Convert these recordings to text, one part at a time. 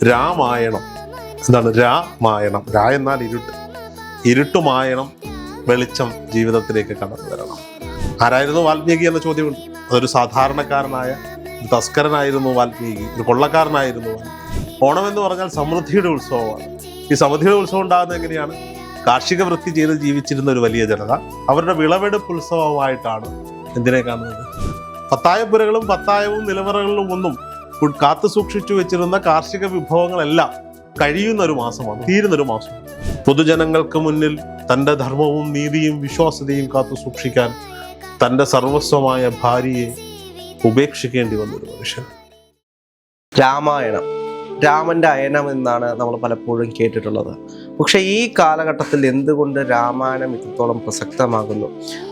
രാമായണം. എന്താണ് രാമായണം? രാ എന്നാൽ ഇരുട്ട്. ഇരുട്ടുമായണം, വെളിച്ചം ജീവിതത്തിലേക്ക് കടന്നു വരണം. ആരായിരുന്നു വാൽമീകി എന്ന ചോദ്യമുണ്ട്. അതൊരു സാധാരണക്കാരനായ ഒരു തസ്കരനായിരുന്നു വാൽമീകി, ഒരു കൊള്ളക്കാരനായിരുന്നു. ഓണം എന്ന് പറഞ്ഞാൽ സമൃദ്ധിയുടെ ഉത്സവമാണ്. ഈ സമൃദ്ധിയുടെ ഉത്സവം ഉണ്ടാകുന്നത് എങ്ങനെയാണ്? കാർഷിക വൃത്തി ചെയ്ത് ജീവിച്ചിരുന്ന ഒരു വലിയ ജനത അവരുടെ വിളവെടുപ്പ് ഉത്സവമായിട്ടാണ് എന്തിനെ കാണുന്നത്? പത്തായപ്പുരകളും പത്തായവും നിലവറകളിലും ഒന്നും കാത്തു സൂക്ഷിച്ചു വെച്ചിരുന്ന കാർഷിക വിഭവങ്ങളെല്ലാം കഴിയുന്ന ഒരു മാസമാണ്, തീരുന്നൊരു മാസം. പൊതുജനങ്ങൾക്ക് മുന്നിൽ തൻ്റെ ധർമ്മവും നീതിയും വിശ്വാസ്യതയും കാത്തു സൂക്ഷിക്കാൻ തൻ്റെ സർവസ്വമായ ഭാര്യയെ ഉപേക്ഷിക്കേണ്ടി വന്നൊരു മനുഷ്യൻ. രാമായണം, രാമന്റെ അയനം എന്നാണ് നമ്മൾ പലപ്പോഴും കേട്ടിട്ടുള്ളത്. പക്ഷെ ഈ കാലഘട്ടത്തിൽ എന്തുകൊണ്ട് രാമായണം ഇത്രത്തോളം പ്രസക്തമാകുന്നു?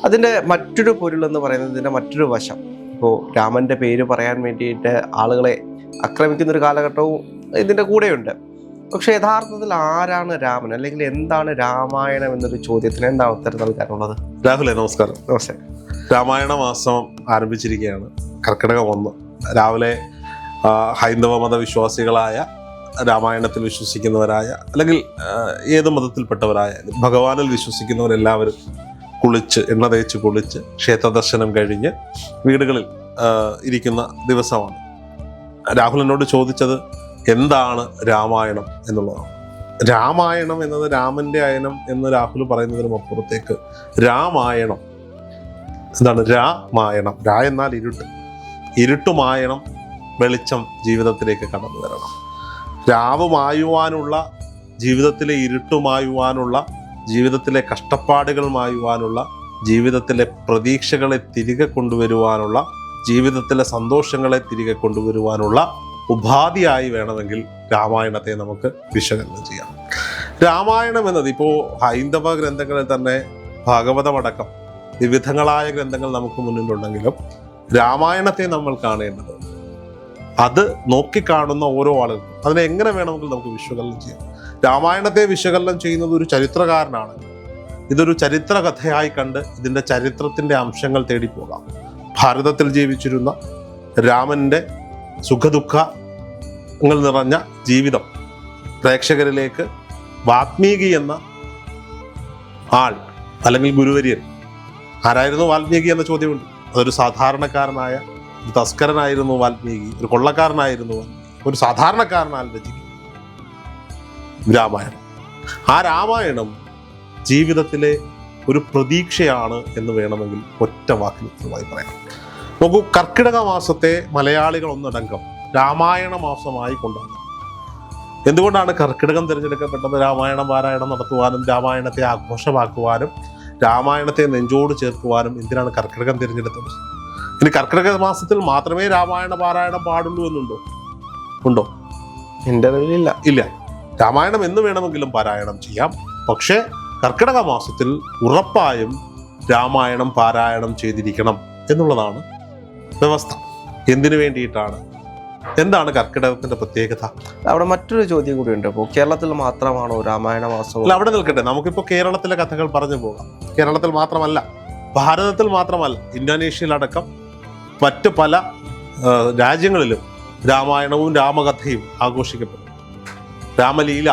അതിൻ്റെ മറ്റൊരു പൊരുളെന്ന് പറയുന്നത്, ഇതിൻ്റെ മറ്റൊരു വശം, ഇപ്പോൾ രാമന്റെ പേര് പറയാൻ വേണ്ടിയിട്ട് ആളുകളെ ആക്രമിക്കുന്നൊരു കാലഘട്ടവും ഇതിൻ്റെ കൂടെയുണ്ട്. പക്ഷെ യഥാർത്ഥത്തിൽ ആരാണ് രാമൻ, അല്ലെങ്കിൽ എന്താണ് രാമായണം എന്നൊരു ചോദ്യത്തിന് എന്താണ് ഉത്തരം നൽകാനുള്ളത്? രാഹുലേ, നമസ്കാരം. നമസ്തേ. രാമായണ മാസം ആരംഭിച്ചിരിക്കുകയാണ്. കർക്കിടകം 1 രാവിലെ ഹൈന്ദവ മതവിശ്വാസികളായ, രാമായണത്തിൽ വിശ്വസിക്കുന്നവരായ, അല്ലെങ്കിൽ ഏത് മതത്തിൽപ്പെട്ടവരായ, ഭഗവാനിൽ വിശ്വസിക്കുന്നവരെല്ലാവരും കുളിച്ച്, എണ്ണ തേച്ച് കുളിച്ച്, ക്ഷേത്ര ദർശനം കഴിഞ്ഞ് വീടുകളിൽ ഇരിക്കുന്ന ദിവസമാണ്. രാഹുൽ എന്നോട് ചോദിച്ചത് എന്താണ് രാമായണം എന്നുള്ളതാണ്. രാമായണം എന്നത് രാമന്റെ അയനം എന്ന് രാഹുൽ പറയുന്നതിനും അപ്പുറത്തേക്ക് രാമായണം എന്താണ്? രാമായണം. രാ എന്നാൽ ഇരുട്ട്. ഇരുട്ടുമായണം, വെളിച്ചം ജീവിതത്തിലേക്ക് കടന്നു വരണം. രാവ് മായുവാനുള്ള, ജീവിതത്തിലെ ഇരുട്ടുമായുവാനുള്ള, ജീവിതത്തിലെ കഷ്ടപ്പാടുകൾ മായുവാനുള്ള, ജീവിതത്തിലെ പ്രതീക്ഷകളെ തിരികെ കൊണ്ടുവരുവാനുള്ള, ജീവിതത്തിലെ സന്തോഷങ്ങളെ തിരികെ കൊണ്ടുവരുവാനുള്ള ഉപാധിയായി വേണമെങ്കിൽ രാമായണത്തെ നമുക്ക് വിശകലനം ചെയ്യാം. രാമായണം എന്നത് ഇപ്പോൾ ഹൈന്ദവ ഗ്രന്ഥങ്ങളിൽ തന്നെ ഭാഗവതമടക്കം വിവിധങ്ങളായ ഗ്രന്ഥങ്ങൾ നമുക്ക് മുന്നിലുണ്ടെങ്കിലും രാമായണത്തെ നമ്മൾ കാണേണ്ടത് അത് നോക്കിക്കാണുന്ന ഓരോ ആളുകൾക്കും അതിനെ എങ്ങനെ വേണമെങ്കിൽ നമുക്ക് വിശകലനം ചെയ്യാം. രാമായണത്തെ വിശകലനം ചെയ്യുന്നത് ഒരു ചരിത്രകാരനാണ്. ഇതൊരു ചരിത്ര കഥയായി കണ്ട് ഇതിൻ്റെ ചരിത്രത്തിൻ്റെ അംശങ്ങൾ തേടിപ്പോകാം. ഭാരതത്തിൽ ജീവിച്ചിരുന്ന രാമൻ്റെ സുഖദുഃഖങ്ങൾ നിറഞ്ഞ ജീവിതം പ്രേക്ഷകരിലേക്ക് വാൽമീകി എന്ന ആൾ, അല്ലെങ്കിൽ ഗുരുവര്യൻ, ആരായിരുന്നു വാൽമീകി എന്ന ചോദ്യമുണ്ട്. അതൊരു സാധാരണക്കാരനായ ഒരു തസ്കരനായിരുന്നു വാൽമീകി, ഒരു കൊള്ളക്കാരനായിരുന്നു വാൽമീകി, ഒരു സാധാരണക്കാരനാൽ രചിക്കും രാമായണം. ആ രാമായണം ജീവിതത്തിലെ ഒരു പ്രതീക്ഷയാണ് എന്ന് വേണമെങ്കിൽ ഒറ്റ വാക്കിൽ ഉത്തരമായി പറയാം. നോക്കൂ, കർക്കിടക മാസത്തെ മലയാളികൾ ഒന്നടങ്കം രാമായണ മാസമായി കൊണ്ടാണ്. എന്തുകൊണ്ടാണ് കർക്കിടകം തിരഞ്ഞെടുക്കപ്പെട്ടത്? രാമായണ പാരായണം നടത്തുവാനും, രാമായണത്തെ ആഘോഷമാക്കുവാനും, രാമായണത്തെ നെഞ്ചോട് ചേർക്കുവാനും എന്തിനാണ് കർക്കിടകം തിരഞ്ഞെടുത്തത്? ഇനി കർക്കിടക മാസത്തിൽ മാത്രമേ രാമായണ പാരായണം പാടുള്ളൂ എന്നുണ്ടോ? ഉണ്ടോ? എൻ്റെ അറിവിലില്ല. ഇല്ല. രാമായണം എന്ന് വേണമെങ്കിലും പാരായണം ചെയ്യാം. പക്ഷേ കർക്കിടക മാസത്തിൽ ഉറപ്പായും രാമായണം പാരായണം ചെയ്തിരിക്കണം എന്നുള്ളതാണ് വ്യവസ്ഥ. എന്തിനു വേണ്ടിയിട്ടാണ്? എന്താണ് കർക്കിടകത്തിന്റെ പ്രത്യേകത? അവിടെ മറ്റൊരു ചോദ്യം കൂടി ഉണ്ട്. ഇപ്പോൾ കേരളത്തിൽ മാത്രമാണോ രാമായണ മാസം? അല്ല, അവിടെ നിൽക്കട്ടെ. നമുക്കിപ്പോൾ കേരളത്തിലെ കഥകൾ പറഞ്ഞു പോകാം. കേരളത്തിൽ മാത്രമല്ല, ഭാരതത്തിൽ മാത്രമല്ല, ഇന്തോനേഷ്യയിലടക്കം മറ്റ് പല രാജ്യങ്ങളിലും രാമായണവും രാമകഥയും ആഘോഷിക്കപ്പെടും. രാമലീല,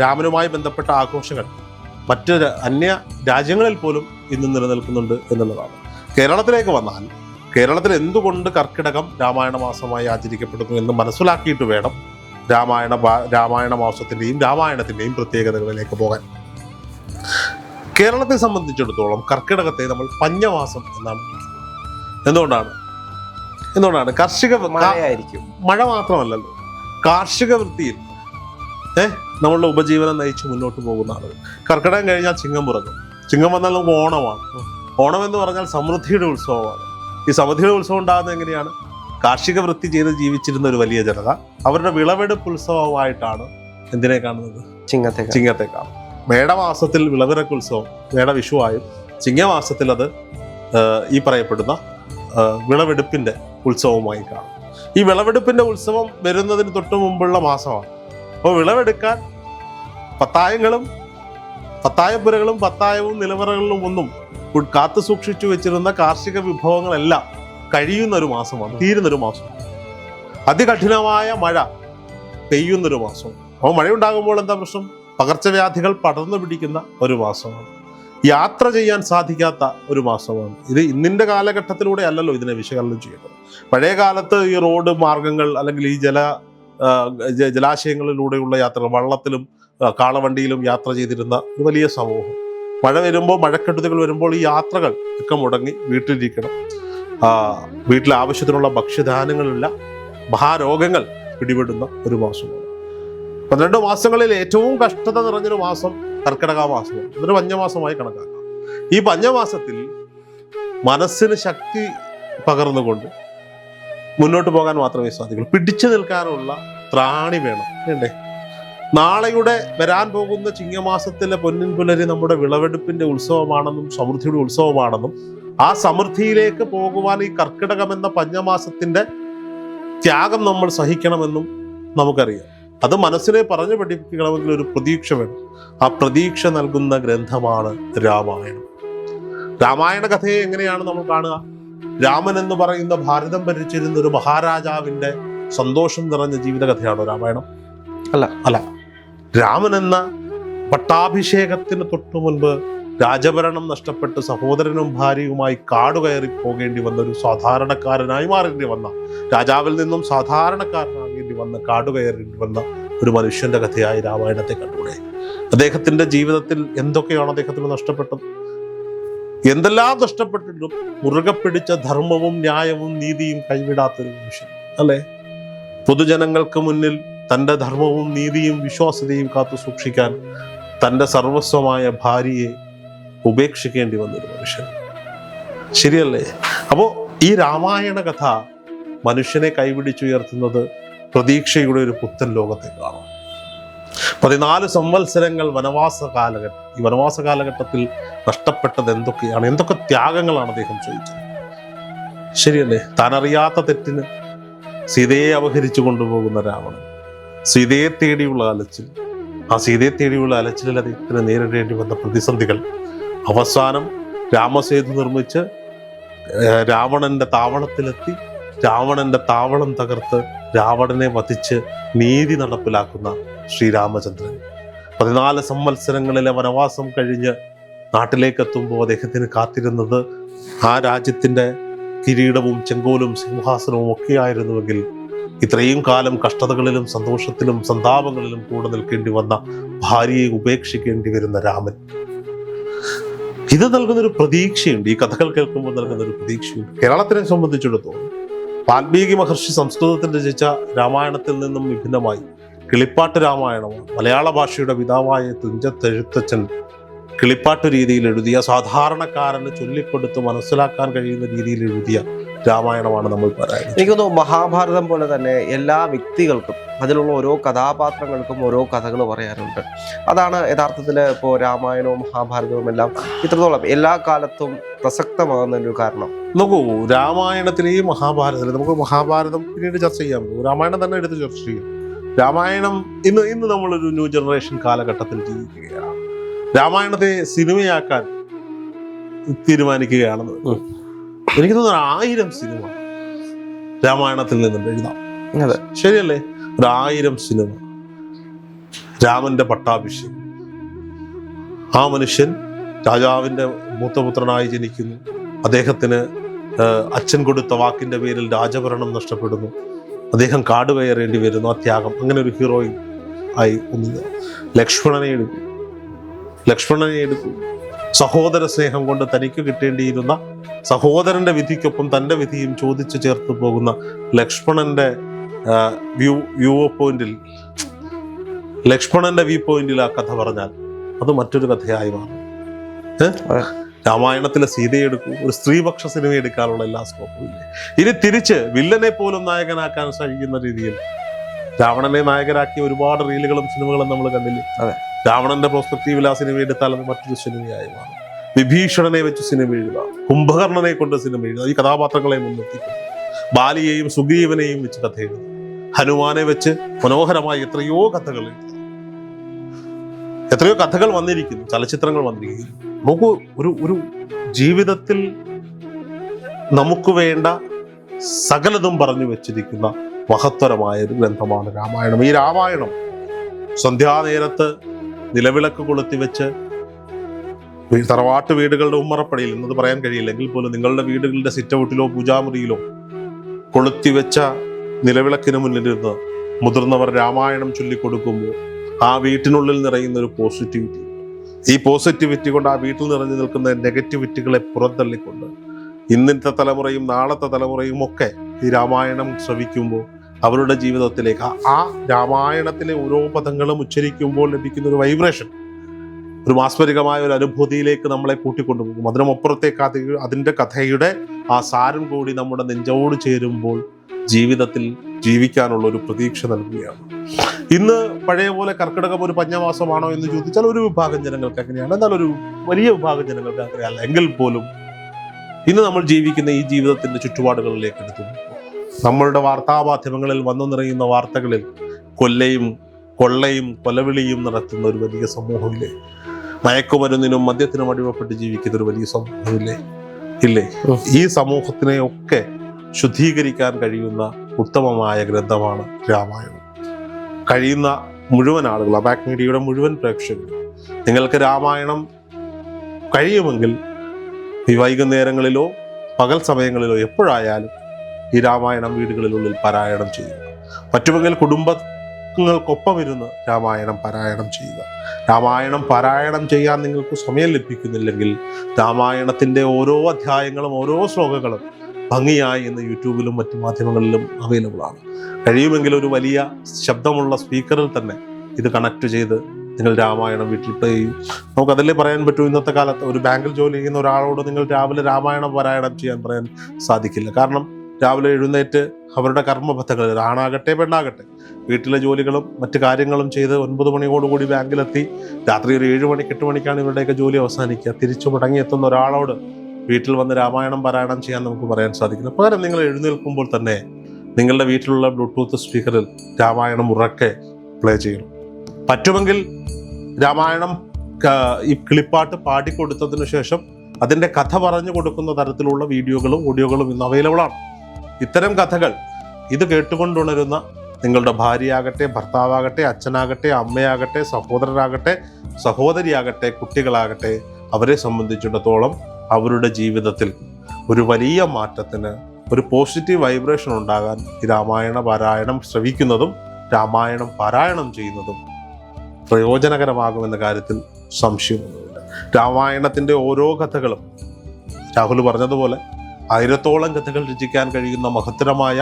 രാമനുമായി ബന്ധപ്പെട്ട ആഘോഷങ്ങൾ മറ്റ് അന്യ രാജ്യങ്ങളിൽ പോലും ഇന്ന് നിലനിൽക്കുന്നുണ്ട് എന്നുള്ളതാണ്. കേരളത്തിലേക്ക് വന്നാൽ കേരളത്തിൽ എന്തുകൊണ്ട് കർക്കിടകം രാമായണ മാസമായി ആചരിക്കപ്പെടുന്നു എന്ന് മനസ്സിലാക്കിയിട്ട് വേണം രാമായണ മാസത്തിൻ്റെയും രാമായണത്തിൻ്റെയും പ്രത്യേകതകളിലേക്ക് പോകാൻ. കേരളത്തെ സംബന്ധിച്ചിടത്തോളം കർക്കിടകത്തെ നമ്മൾ പഞ്ഞമാസം എന്നാണ് വിളിക്കുന്നത്. എന്തുകൊണ്ടാണ്? മഴ മാത്രമല്ലല്ലോ, കാർഷിക വൃത്തിയിൽ നമ്മളുടെ ഉപജീവനം നയിച്ച് മുന്നോട്ട് പോകുന്ന ആളുകൾ. കർക്കിടകം കഴിഞ്ഞാൽ ചിങ്ങം പിറക്കും. ചിങ്ങം വന്നാൽ നമുക്ക് ഓണമാണ്. ഓണം എന്ന് പറഞ്ഞാൽ സമൃദ്ധിയുടെ ഉത്സവമാണ്. ഈ സമൃദ്ധിയുടെ ഉത്സവം ഉണ്ടാകുന്നത് എങ്ങനെയാണ്? കാർഷിക വൃത്തി ചെയ്ത് ജീവിച്ചിരുന്ന ഒരു വലിയ ജനത അവരുടെ വിളവെടുപ്പ് ഉത്സവമായിട്ടാണ് എന്തിനെ കാണുന്നത്? ചിങ്ങത്തെ കാണും. മേടമാസത്തിൽ വിളവിറക്ക് ഉത്സവം മേടവിഷുവായും, ചിങ്ങമാസത്തിൽ അത് ഈ പറയപ്പെടുന്ന വിളവെടുപ്പിന്റെ ഉത്സവമായി കാണും. ഈ വിളവെടുപ്പിന്റെ ഉത്സവം വരുന്നതിന് തൊട്ട് മുമ്പുള്ള മാസമാണ്. അപ്പോൾ വിളവെടുക്കാൻ പത്തായപ്പുരകളും പത്തായവും നിലവറകളിലും ഒന്നും കാത്തു സൂക്ഷിച്ചു വെച്ചിരുന്ന കാർഷിക വിഭവങ്ങളെല്ലാം കഴിയുന്ന ഒരു മാസമാണ്, തീരുന്നൊരു മാസം. അതികഠിനമായ മഴ പെയ്യുന്നൊരു മാസം. അപ്പോൾ മഴയുണ്ടാകുമ്പോൾ എന്താ പ്രശ്നം? പകർച്ചവ്യാധികൾ പടർന്നു പിടിക്കുന്ന ഒരു മാസമാണ്. യാത്ര ചെയ്യാൻ സാധിക്കാത്ത ഒരു മാസമാണ്. ഇത് ഇന്നിൻ്റെ കാലഘട്ടത്തിലൂടെ അല്ലല്ലോ ഇതിനെ വിശകലനം ചെയ്യുന്നത്. പഴയ കാലത്ത് ഈ റോഡ് മാർഗങ്ങൾ അല്ലെങ്കിൽ ഈ ജലാശയങ്ങളിലൂടെയുള്ള യാത്രകൾ, വള്ളത്തിലും കാളവണ്ടിയിലും യാത്ര ചെയ്തിരുന്ന ഒരു വലിയ സമൂഹം. മഴ വരുമ്പോൾ, മഴക്കെടുതികൾ വരുമ്പോൾ ഈ യാത്രകൾ ഒക്കെ മുടങ്ങി വീട്ടിലിരിക്കണം. വീട്ടിൽ ആവശ്യത്തിനുള്ള ഭക്ഷ്യധാന്യങ്ങളില്ല, മഹാരോഗങ്ങൾ പിടിപെടുന്ന ഒരു മാസമാണ്. 12 മാസങ്ങളിൽ ഏറ്റവും കഷ്ടത നിറഞ്ഞൊരു മാസം കർക്കിടക മാസമാണ്. അതൊരു പഞ്ഞമാസമായി കണക്കാക്കാം. ഈ പഞ്ഞമാസത്തിൽ മനസ്സിന് ശക്തി പകർന്നുകൊണ്ട് മുന്നോട്ട് പോകാൻ മാത്രമേ സാധിക്കുള്ളൂ. പിടിച്ചു നിൽക്കാനുള്ള ത്രാണി വേണ്ടേ? നാളെയുടെ വരാൻ പോകുന്ന ചിങ്ങമാസത്തിലെ പൊന്നിൻ പുലരി നമ്മുടെ വിളവെടുപ്പിന്റെ ഉത്സവമാണെന്നും സമൃദ്ധിയുടെ ഉത്സവമാണെന്നും ആ സമൃദ്ധിയിലേക്ക് പോകുവാൻ ഈ കർക്കിടകം എന്ന പഞ്ഞമാസത്തിന്റെ ത്യാഗം നമ്മൾ സഹിക്കണമെന്നും നമുക്കറിയാം. അത് മനസ്സിനെ പറഞ്ഞു പഠിപ്പിക്കണമെങ്കിൽ ഒരു പ്രതീക്ഷ വേണം. ആ പ്രതീക്ഷ നൽകുന്ന ഗ്രന്ഥമാണ് രാമായണം. രാമായണ കഥയെ എങ്ങനെയാണ് നമ്മൾ കാണുക? രാമൻ എന്ന് പറയുന്ന ഭാരതം ഭരിച്ചിരുന്ന ഒരു മഹാരാജാവിന്റെ സന്തോഷം നിറഞ്ഞ ജീവിത കഥയാണോ രാമായണം? അല്ല. രാമൻ എന്ന പട്ടാഭിഷേകത്തിന് തൊട്ടു മുൻപ് രാജഭരണം നഷ്ടപ്പെട്ട് സഹോദരനും ഭാര്യയുമായി കാടുകയറി പോകേണ്ടി വന്ന ഒരു സാധാരണക്കാരനായി മാറേണ്ടി വന്ന, രാജാവിൽ നിന്നും സാധാരണക്കാരനാകേണ്ടി വന്ന, കാടുകയറേണ്ടി വന്ന ഒരു മനുഷ്യന്റെ കഥയായി രാമായണത്തെ കണ്ടുകൂടെ? അദ്ദേഹത്തിന്റെ ജീവിതത്തിൽ എന്തൊക്കെയാണ് അദ്ദേഹത്തിന് നഷ്ടപ്പെട്ടത്? എന്തെല്ലാം നഷ്ടപ്പെട്ടിട്ടും മുറുകെ പിടിച്ച ധർമ്മവും ന്യായവും നീതിയും കൈവിടാത്തൊരു മനുഷ്യൻ അല്ലേ? പൊതുജനങ്ങൾക്ക് മുന്നിൽ തൻ്റെ ധർമ്മവും നീതിയും വിശ്വാസ്യതയും കാത്തു സൂക്ഷിക്കാൻ തൻ്റെ സർവസ്വമായ ഭാര്യയെ ഉപേക്ഷിക്കേണ്ടി വന്നൊരു മനുഷ്യൻ. ശരിയല്ലേ? അപ്പോൾ ഈ രാമായണ കഥ മനുഷ്യനെ കൈപിടിച്ചുയർത്തുന്നത് പ്രതീക്ഷയുടെ ഒരു പുത്തൻ ലോകത്തേക്കാണ്. 14 സംവത്സരങ്ങൾ വനവാസ കാലഘട്ടം. ഈ വനവാസ കാലഘട്ടത്തിൽ നഷ്ടപ്പെട്ടത് എന്തൊക്കെയാണ്? എന്തൊക്കെ ത്യാഗങ്ങളാണ് അദ്ദേഹം ചോദിച്ചത്? ശരിയല്ലേ? താൻ അറിയാത്ത തെറ്റിന് സീതയെ അപഹരിച്ചു കൊണ്ടുപോകുന്ന രാവണൻ, സീതയെ തേടിയുള്ള അലച്ചിൽ, ആ സീതയെ തേടിയുള്ള അലച്ചിലിൽ അദ്ദേഹത്തിന് നേരിടേണ്ടി വന്ന പ്രതിസന്ധികൾ, അവസാനം രാമസേതു നിർമ്മിച്ച് രാവണന്റെ താവളത്തിലെത്തി രാവണന്റെ താവളം തകർത്ത് രാവണനെ വധിച്ച് നീതി നടപ്പിലാക്കുന്ന ശ്രീരാമചന്ദ്രൻ. 14 സംവത്സരങ്ങളിലെ വനവാസം കഴിഞ്ഞ് നാട്ടിലേക്ക് എത്തുമ്പോൾ അദ്ദേഹത്തിന് കാത്തിരുന്നത് ആ രാജ്യത്തിൻ്റെ കിരീടവും ചെങ്കോലും സിംഹാസനവും ഒക്കെയായിരുന്നുവെങ്കിൽ ഇത്രയും കാലം കഷ്ടതകളിലും സന്തോഷത്തിലും സന്താപങ്ങളിലും കൂടെ നിൽക്കേണ്ടി വന്ന ഭാര്യയെ ഉപേക്ഷിക്കേണ്ടി വരുന്ന രാമൻ. ഇത് നൽകുന്നൊരു പ്രതീക്ഷയുണ്ട്. ഈ കഥകൾ കേൾക്കുമ്പോൾ നൽകുന്നൊരു പ്രതീക്ഷയുണ്ട്. കേരളത്തിനെ സംബന്ധിച്ചിടത്തോളം വാൽമീകി മഹർഷി സംസ്കൃതത്തിൽ രചിച്ച രാമായണത്തിൽ നിന്നും വിഭിന്നമായി കിളിപ്പാട്ട് രാമായണമാണ്. മലയാള ഭാഷയുടെ പിതാവായ തുഞ്ചത്തെഴുത്തച്ഛൻ കിളിപ്പാട്ട് രീതിയിൽ എഴുതിയ, സാധാരണക്കാരന് ചൊല്ലിക്കൊടുത്ത് മനസ്സിലാക്കാൻ കഴിയുന്ന രീതിയിൽ എഴുതിയ രാമായണമാണ് നമ്മൾ പറയുന്നത്. എനിക്ക് തോന്നുന്നു മഹാഭാരതം പോലെ തന്നെ എല്ലാ വ്യക്തികൾക്കും അതിലുള്ള ഓരോ കഥാപാത്രങ്ങൾക്കും ഓരോ കഥകൾ പറയാനുണ്ട്. അതാണ് യഥാർത്ഥത്തിൽ ഇപ്പോൾ രാമായണവും മഹാഭാരതവും എല്ലാം ഇത്രത്തോളം എല്ലാ കാലത്തും പ്രസക്തമാകുന്നതിൻ്റെ ഒരു കാരണം. നോക്കൂ, രാമായണത്തിലെയും മഹാഭാരതത്തിലെ നമുക്ക് മഹാഭാരതം പിന്നീട് ചർച്ച ചെയ്യാൻ പറ്റും, രാമായണം തന്നെ എടുത്ത് ചർച്ച ചെയ്യും. രാമായണം ഇന്ന് നമ്മളൊരു ന്യൂ ജനറേഷൻ കാലഘട്ടത്തിൽ ജീവിക്കുകയാണ്. രാമായണത്തെ സിനിമയാക്കാൻ തീരുമാനിക്കുകയാണെന്ന് എനിക്ക് തോന്നുന്നു 1000 സിനിമ രാമായണത്തിൽ നിന്നും എഴുതാം. ശരിയല്ലേ? 1000 സിനിമ. രാമന്റെ പട്ടാഭിഷേകം. ആ മനുഷ്യൻ രാജാവിന്റെ മൂത്തപുത്രനായി ജനിക്കുന്നു. അദ്ദേഹത്തിന് അച്ഛൻ കൊടുത്ത വാക്കിന്റെ പേരിൽ രാജഭരണം നഷ്ടപ്പെടുന്നു. അദ്ദേഹം കാട് കയറേണ്ടി വരുന്നു. ആ ത്യാഗം. അങ്ങനെ ഒരു ഹീറോയിൻ ആയി ഒന്നുക. ലക്ഷ്മണനെ എടുക്കും. സഹോദര സ്നേഹം കൊണ്ട് തനിക്ക് കിട്ടേണ്ടിയിരുന്ന സഹോദരന്റെ വിധിക്കൊപ്പം തൻ്റെ വിധിയും ചോദിച്ചു ചേർത്ത് പോകുന്ന ലക്ഷ്മണന്റെ വ്യൂ പോയിന്റിൽ ആ കഥ പറഞ്ഞാൽ അത് മറ്റൊരു കഥയായി മാറും. രാമായണത്തിലെ സീതയെ എടുക്കൂ, ഒരു സ്ത്രീപക്ഷ സിനിമ എടുക്കാനുള്ള എല്ലാ സ്കോപ്പും ഇല്ലേ? ഇനി തിരിച്ച് വില്ലനെ പോലും നായകനാക്കാൻ കഴിയുന്ന രീതിയിൽ രാവണനെ നായകനാക്കിയ ഒരുപാട് റീലുകളും സിനിമകളും നമ്മൾ കണ്ടില്ലേ? രാവണന്റെ പ്രോസ്പെക്റ്റീവിൽ ആ സിനിമ എടുത്താൽ അത് മറ്റൊരു സിനിമയായി മാറും. വിഭീഷണനെ വെച്ച് സിനിമ എഴുതാം, കുംഭകർണനെ കൊണ്ട് സിനിമ എഴുതാം, ഈ കഥാപാത്രങ്ങളെ മുൻനിർത്തിക്കൊണ്ട് ബാലിയെയും സുഗ്രീവനെയും വെച്ച് കഥ എഴുതാം, ഹനുമാനെ വെച്ച് മനോഹരമായ എത്രയോ കഥകൾ എഴുതാം. എത്രയോ കഥകൾ വന്നിരിക്കുന്നു, ചലച്ചിത്രങ്ങൾ വന്നിരിക്കുന്നു. നമുക്ക് ഒരു ജീവിതത്തിൽ നമുക്ക് വേണ്ട സകലതും പറഞ്ഞു വെച്ചിരിക്കുന്ന മഹത്തരമായ ഒരു ഗ്രന്ഥമാണ് രാമായണം. ഈ രാമായണം സന്ധ്യാനേരത്ത് നിലവിളക്ക് കൊളുത്തി വെച്ച് തറവാട്ട് വീടുകളുടെ ഉമ്മറപ്പടിയിൽ, എന്നത് പറയാൻ കഴിയില്ലെങ്കിൽ പോലും നിങ്ങളുടെ വീടുകളുടെ സിറ്റൗട്ടിലോ പൂജാമുറിയിലോ കൊളുത്തിവെച്ച നിലവിളക്കിന് മുന്നിലിരുന്ന് മുതിർന്നവർ രാമായണം ചൊല്ലിക്കൊടുക്കുമ്പോൾ ആ വീട്ടിനുള്ളിൽ നിറയുന്ന ഒരു പോസിറ്റിവിറ്റി, ഈ പോസിറ്റിവിറ്റി കൊണ്ട് ആ വീട്ടിൽ നിറഞ്ഞു നിൽക്കുന്ന നെഗറ്റിവിറ്റികളെ പുറന്തള്ളിക്കൊണ്ട് ഇന്നത്തെ തലമുറയും നാളത്തെ തലമുറയും ഒക്കെ ഈ രാമായണം ശ്രവിക്കുമ്പോൾ അവരുടെ ജീവിതത്തിലേക്ക് ആ രാമായണത്തിലെ ഓരോ പദങ്ങളും ഉച്ചരിക്കുമ്പോൾ ലഭിക്കുന്ന ഒരു വൈബ്രേഷൻ, ഒരു മാസ്മരികമായ ഒരു അനുഭൂതിയിലേക്ക് നമ്മളെ കൂട്ടിക്കൊണ്ടുപോകും. അതിനുമപ്പുറത്തേക്ക് അതിൻ്റെ കഥയുടെ ആ സാരം കൂടി നമ്മുടെ നെഞ്ചോട് ചേരുമ്പോൾ ജീവിതത്തിൽ ജീവിക്കാനുള്ള ഒരു പ്രതീക്ഷ നൽകുകയാണ്. ഇന്ന് പഴയ പോലെ കർക്കിടകം ഒരു പഞ്ഞമാസമാണോ എന്ന് ചോദിച്ചാൽ ഒരു വിഭാഗം ജനങ്ങൾക്ക് അങ്ങനെയാണ്, എന്നാൽ ഒരു വലിയ വിഭാഗം ജനങ്ങൾക്ക് അങ്ങനെയല്ല. എങ്കിൽ പോലും ഇന്ന് നമ്മൾ ജീവിക്കുന്ന ഈ ജീവിതത്തിന്റെ ചുറ്റുപാടുകളിലേക്ക് എടുത്തു നമ്മളുടെ വാർത്താമാധ്യമങ്ങളിൽ വന്നു നിറയുന്ന വാർത്തകളിൽ കൊള്ളയും കൊലവിളിയും നടത്തുന്ന ഒരു വലിയ സമൂഹമില്ലേ? മയക്കുമരുന്നിനും മദ്യത്തിനും അടിമപ്പെട്ട് ജീവിക്കുന്ന ഒരു വലിയ സമൂഹമില്ലേ? ഇല്ലേ? ഈ സമൂഹത്തിനെ ഒക്കെ ശുദ്ധീകരിക്കാൻ കഴിയുന്ന ഉത്തമമായ ഗ്രന്ഥമാണ് രാമായണം. കഴിയുന്ന മുഴുവൻ ആളുകൾ, അബാക് മീഡിയയുടെ മുഴുവൻ പ്രേക്ഷകരും, നിങ്ങൾക്ക് രാമായണം കഴിയുമെങ്കിൽ ഈ വൈകുന്നേരങ്ങളിലോ പകൽ സമയങ്ങളിലോ എപ്പോഴായാലും ഈ രാമായണം വീടുകളിലുള്ളിൽ പാരായണം ചെയ്യുക. പറ്റുമെങ്കിൽ കുടുംബങ്ങൾക്കൊപ്പം ഇരുന്ന് രാമായണം പാരായണം ചെയ്യുക. രാമായണം പാരായണം ചെയ്യാൻ നിങ്ങൾക്ക് സമയം ലഭിക്കുന്നില്ലെങ്കിൽ രാമായണത്തിൻ്റെ ഓരോ അധ്യായങ്ങളും ഓരോ ശ്ലോകങ്ങളും ഭംഗിയായി ഇന്ന് യൂട്യൂബിലും മറ്റു മാധ്യമങ്ങളിലും അവൈലബിൾ ആണ്. കഴിയുമെങ്കിൽ ഒരു വലിയ ശബ്ദമുള്ള സ്പീക്കറിൽ തന്നെ ഇത് കണക്ട് ചെയ്ത് നിങ്ങൾ രാമായണം വീട്ടിൽ പ്ലേ ചെയ്യും. നമുക്കതല്ലേ പറയാൻ പറ്റൂ. ഇന്നത്തെ കാലത്ത് ഒരു ബാങ്കിൽ ജോലി ചെയ്യുന്ന ഒരാളോട് നിങ്ങൾ രാവിലെ രാമായണം പാരായണം ചെയ്യാൻ പറയാൻ സാധിക്കില്ല. കാരണം രാവിലെ എഴുന്നേറ്റ് അവരുടെ കർമ്മബദ്ധങ്ങളിൽ, ആണാകട്ടെ പെണ്ണാകട്ടെ, വീട്ടിലെ ജോലികളും മറ്റു കാര്യങ്ങളും ചെയ്ത് 9 മണിയോടുകൂടി ബാങ്കിലെത്തി രാത്രി ഒരു 7 മണിക്ക് 8 മണിക്കാണ് ഇവരുടെയൊക്കെ ജോലി അവസാനിക്കുക. തിരിച്ചു മടങ്ങിയെത്തുന്ന ഒരാളോട് വീട്ടിൽ വന്ന് രാമായണം പാരായണം ചെയ്യാൻ നമുക്ക് പറയാൻ സാധിക്കില്ല. പകരം നിങ്ങൾ എഴുന്നേൽക്കുമ്പോൾ തന്നെ നിങ്ങളുടെ വീട്ടിലുള്ള ബ്ലൂടൂത്ത് സ്പീക്കറിൽ രാമായണം ഉറക്കെ പ്ലേ ചെയ്യണം. പറ്റുമെങ്കിൽ രാമായണം ഈ കിളിപ്പാട്ട് പാടിക്കൊടുത്തതിനു ശേഷം അതിൻ്റെ കഥ പറഞ്ഞു കൊടുക്കുന്ന തരത്തിലുള്ള വീഡിയോകളും ഓഡിയോകളും ഇന്ന് അവൈലബിൾ ആണ്. ഇത്തരം കഥകൾ ഇത് കേട്ടുകൊണ്ടുണരുന്ന നിങ്ങളുടെ ഭാര്യയാകട്ടെ, ഭർത്താവാകട്ടെ, അച്ഛനാകട്ടെ, അമ്മയാകട്ടെ, സഹോദരനാകട്ടെ, സഹോദരിയാകട്ടെ, കുട്ടികളാകട്ടെ, അവരെ സംബന്ധിച്ചിടത്തോളം അവരുടെ ജീവിതത്തിൽ ഒരു വലിയ മാറ്റത്തിന്, ഒരു പോസിറ്റീവ് വൈബ്രേഷൻ ഉണ്ടാകാൻ ഈ രാമായണ പാരായണം ശ്രവിക്കുന്നതും രാമായണം പാരായണം ചെയ്യുന്നതും പ്രയോജനകരമാകുമെന്ന കാര്യത്തിൽ സംശയമൊന്നുമില്ല. രാമായണത്തിൻ്റെ ഓരോ കഥകളും രാഹുൽ പറഞ്ഞതുപോലെ 1000ഓളം കഥകൾ രചിക്കാൻ കഴിയുന്ന മഹത്തരമായ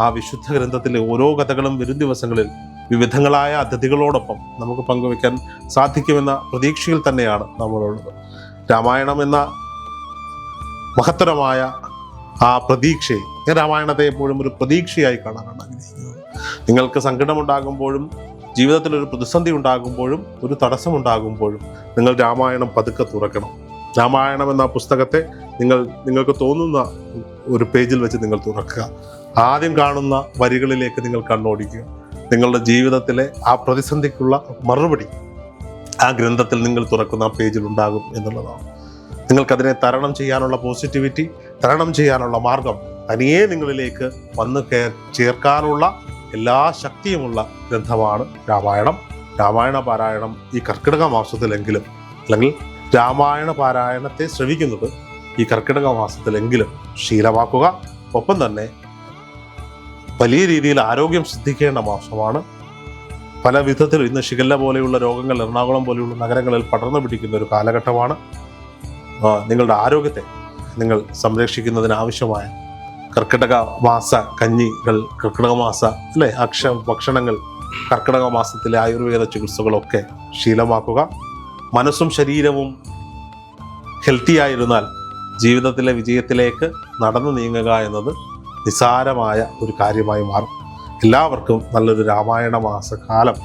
ആ വിശുദ്ധ ഗ്രന്ഥത്തിലെ ഓരോ കഥകളും വരും ദിവസങ്ങളിൽ വിവിധങ്ങളായ അതിഥികളോടൊപ്പം നമുക്ക് പങ്കുവെക്കാൻ സാധിക്കുമെന്ന പ്രതീക്ഷയിൽ തന്നെയാണ് നമ്മളുള്ളത്. രാമായണം എന്ന മഹത്തരമായ ആ പ്രതീക്ഷയെ, ഞാൻ രാമായണത്തെ എപ്പോഴും ഒരു പ്രതീക്ഷയായി കാണാനാണ് ആഗ്രഹിക്കുന്നത്. നിങ്ങൾക്ക് സങ്കടമുണ്ടാകുമ്പോഴും ജീവിതത്തിൽ ഒരു പ്രതിസന്ധി ഉണ്ടാകുമ്പോഴും ഒരു തടസ്സമുണ്ടാകുമ്പോഴും നിങ്ങൾ രാമായണം പതുക്കെ തുറക്കണം. രാമായണം എന്ന പുസ്തകത്തെ നിങ്ങൾക്ക് തോന്നുന്ന ഒരു പേജിൽ വെച്ച് നിങ്ങൾ തുറക്കുക. ആദ്യം കാണുന്ന വരികളിലേക്ക് നിങ്ങൾ കണ്ണോടിക്കുക. നിങ്ങളുടെ ജീവിതത്തിലെ ആ പ്രതിസന്ധിക്കുള്ള മറുപടി ആ ഗ്രന്ഥത്തിൽ നിങ്ങൾ തുറക്കുന്ന ആ പേജിൽ ഉണ്ടാകും എന്നുള്ളതാണ്. നിങ്ങൾക്കതിനെ തരണം ചെയ്യാനുള്ള പോസിറ്റിവിറ്റി, തരണം ചെയ്യാനുള്ള മാർഗം തനിയെ നിങ്ങളിലേക്ക് വന്ന് ചേർക്കാനുള്ള എല്ലാ ശക്തിയുമുള്ള ഗ്രന്ഥമാണ് രാമായണം. രാമായണ പാരായണം ഈ കർക്കിടക മാസത്തിലെങ്കിലും, അല്ലെങ്കിൽ രാമായണ പാരായണത്തെ ശ്രവിക്കുന്നത് ഈ കർക്കിടക മാസത്തിലെങ്കിലും ശീലമാക്കുക. ഒപ്പം തന്നെ വലിയ രീതിയിൽ ആരോഗ്യം ശ്രദ്ധിക്കേണ്ട മാസമാണ്. പല വിധത്തിൽ ഇന്ന് ഷിഗല്ല പോലെയുള്ള രോഗങ്ങൾ എറണാകുളം പോലെയുള്ള നഗരങ്ങളിൽ പടർന്നു പിടിക്കുന്ന ഒരു കാലഘട്ടമാണ്. നിങ്ങളുടെ ആരോഗ്യത്തെ നിങ്ങൾ സംരക്ഷിക്കുന്നതിനാവശ്യമായ കർക്കിടക മാസ കഞ്ഞികൾ, കർക്കിടക മാസ ഭക്ഷണങ്ങൾ, കർക്കിടക മാസത്തിലെ ആയുർവേദ ചികിത്സകളൊക്കെ ശീലമാക്കുക. മനസ്സും ശരീരവും ഹെൽത്തി ആയിരുന്നാൽ ജീവിതത്തിലെ വിജയത്തിലേക്ക് നടന്നു നീങ്ങുക എന്നത് നിസ്സാരമായ ഒരു കാര്യമായി മാറും. എല്ലാവർക്കും നല്ലൊരു രാമായണ മാസകാലം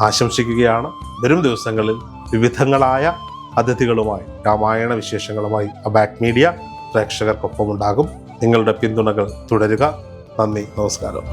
ആശംസിക്കുകയാണ്. വരും ദിവസങ്ങളിൽ വിവിധങ്ങളായ അതിഥികളുമായി, രാമായണ വിശേഷങ്ങളുമായി അബാക് മീഡിയ പ്രേക്ഷകർക്കൊപ്പം ഉണ്ടാകും. നിങ്ങളുടെ പിന്തുണകൾ തുടരുക. നന്ദി, നമസ്കാരം.